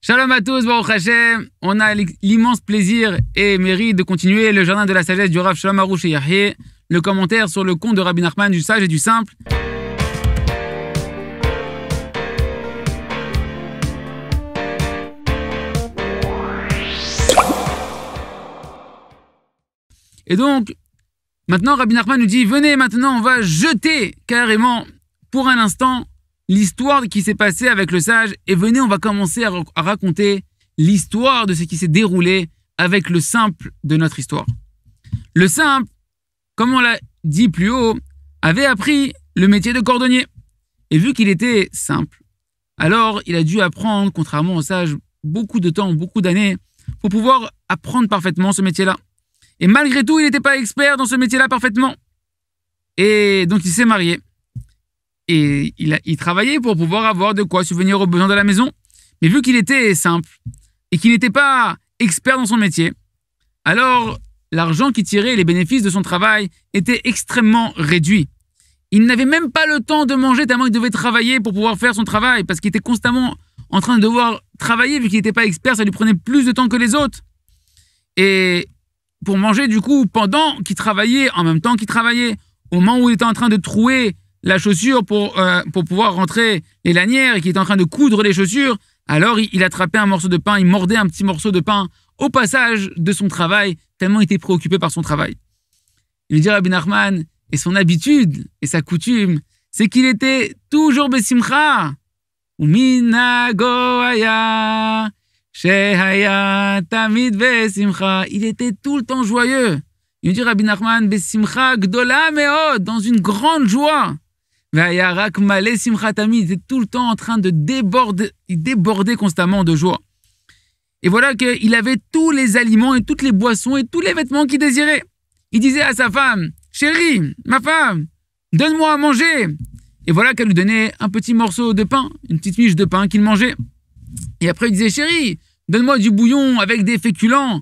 Shalom à tous, Baruch Hashem. On a l'immense plaisir et mérite de continuer le jardin de la sagesse du Rav Shalom Arush et Yahye, le commentaire sur le conte de Rabbi Nachman du sage et du simple. Et donc, maintenant Rabbi Nachman nous dit, venez maintenant, on va jeter carrément pour un instant l'histoire qui s'est passée avec le sage, et venez, on va commencer à raconter l'histoire de ce qui s'est déroulé avec le simple de notre histoire. Le simple, comme on l'a dit plus haut, avait appris le métier de cordonnier. Et vu qu'il était simple, alors il a dû apprendre, contrairement au sage, beaucoup de temps, beaucoup d'années, pour pouvoir apprendre parfaitement ce métier-là. Et malgré tout, il n'était pas expert dans ce métier-là parfaitement. Et donc il s'est marié. Et il travaillait pour pouvoir avoir de quoi subvenir aux besoins de la maison. Mais vu qu'il était simple et qu'il n'était pas expert dans son métier, alors l'argent qu'il tirait, les bénéfices de son travail étaient extrêmement réduits. Il n'avait même pas le temps de manger tellement il devait travailler pour pouvoir faire son travail, parce qu'il était constamment en train de devoir travailler. Vu qu'il n'était pas expert, ça lui prenait plus de temps que les autres. Et pour manger, du coup, pendant qu'il travaillait, en même temps qu'il travaillait, au moment où il était en train de trouer la chaussure pour pouvoir rentrer les lanières et qu'il était en train de coudre les chaussures, alors il attrapait un morceau de pain, il mordait un petit morceau de pain au passage de son travail, tellement il était préoccupé par son travail. Il dit Rabbi Nachman, et son habitude et sa coutume, c'est qu'il était toujours besimcha. Uminago haya, shehaya tamid besimcha. Il était tout le temps joyeux. Il dit Rabbi Nachman, besimcha gdola meod, dans une grande joie. Il était tout le temps en train de déborder constamment de joie. Et voilà qu'il avait tous les aliments et toutes les boissons et tous les vêtements qu'il désirait. Il disait à sa femme, chérie, ma femme, donne-moi à manger. Et voilà qu'elle lui donnait un petit morceau de pain, une petite miche de pain qu'il mangeait. Et après il disait, chérie, donne-moi du bouillon avec des féculents.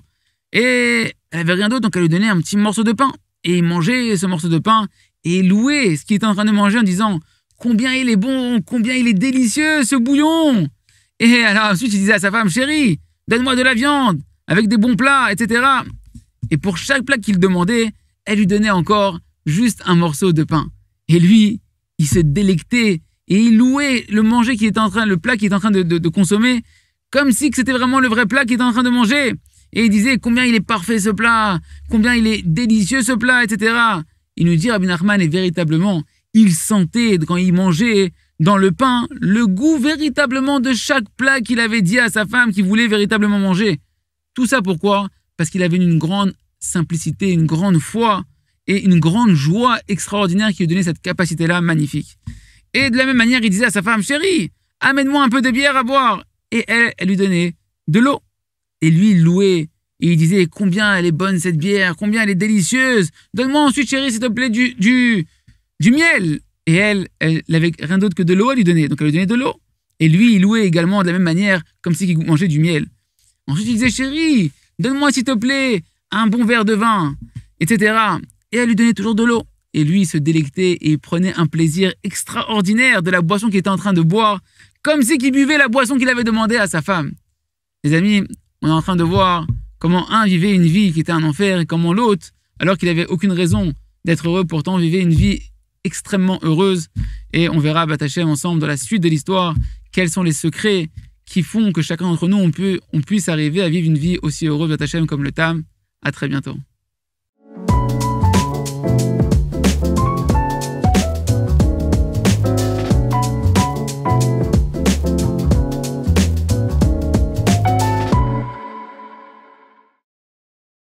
Et elle n'avait rien d'autre, donc elle lui donnait un petit morceau de pain. Et il mangeait ce morceau de pain et louait ce qu'il était en train de manger en disant combien il est bon, combien il est délicieux ce bouillon. Et alors ensuite il disait à sa femme, chérie, donne-moi de la viande avec des bons plats, etc. Et pour chaque plat qu'il demandait, elle lui donnait encore juste un morceau de pain. Et lui, il se délectait et il louait le plat qu'il était en train de consommer, comme si c'était vraiment le vrai plat qu'il était en train de manger. Et il disait combien il est parfait ce plat, combien il est délicieux ce plat, etc. Il nous dit Rabbi Nachman, et véritablement, il sentait quand il mangeait dans le pain le goût véritablement de chaque plat qu'il avait dit à sa femme qu'il voulait véritablement manger. Tout ça pourquoi? Parce qu'il avait une grande simplicité, une grande foi et une grande joie extraordinaire qui lui donnait cette capacité-là magnifique. Et de la même manière, il disait à sa femme, chérie, amène-moi un peu de bière à boire. Et elle lui donnait de l'eau. Et lui, il louait. Et il disait combien elle est bonne cette bière, combien elle est délicieuse. Donne-moi ensuite, chérie, s'il te plaît, du miel. Et elle n'avait rien d'autre que de l'eau à lui donner. Donc elle lui donnait de l'eau. Et lui, il louait également de la même manière, comme s'il mangeait du miel. Ensuite, il disait, chérie, donne-moi s'il te plaît un bon verre de vin, etc. Et elle lui donnait toujours de l'eau. Et lui, il se délectait et il prenait un plaisir extraordinaire de la boisson qu'il était en train de boire, comme si qu'il buvait la boisson qu'il avait demandé à sa femme. Les amis, on est en train de voir comment un vivait une vie qui était un enfer et comment l'autre, alors qu'il n'avait aucune raison d'être heureux, pourtant vivait une vie extrêmement heureuse. Et on verra, Bat Hashem, ensemble dans la suite de l'histoire, quels sont les secrets qui font que chacun d'entre nous, on puisse arriver à vivre une vie aussi heureuse, Bat Hashem, comme le Tam. À très bientôt.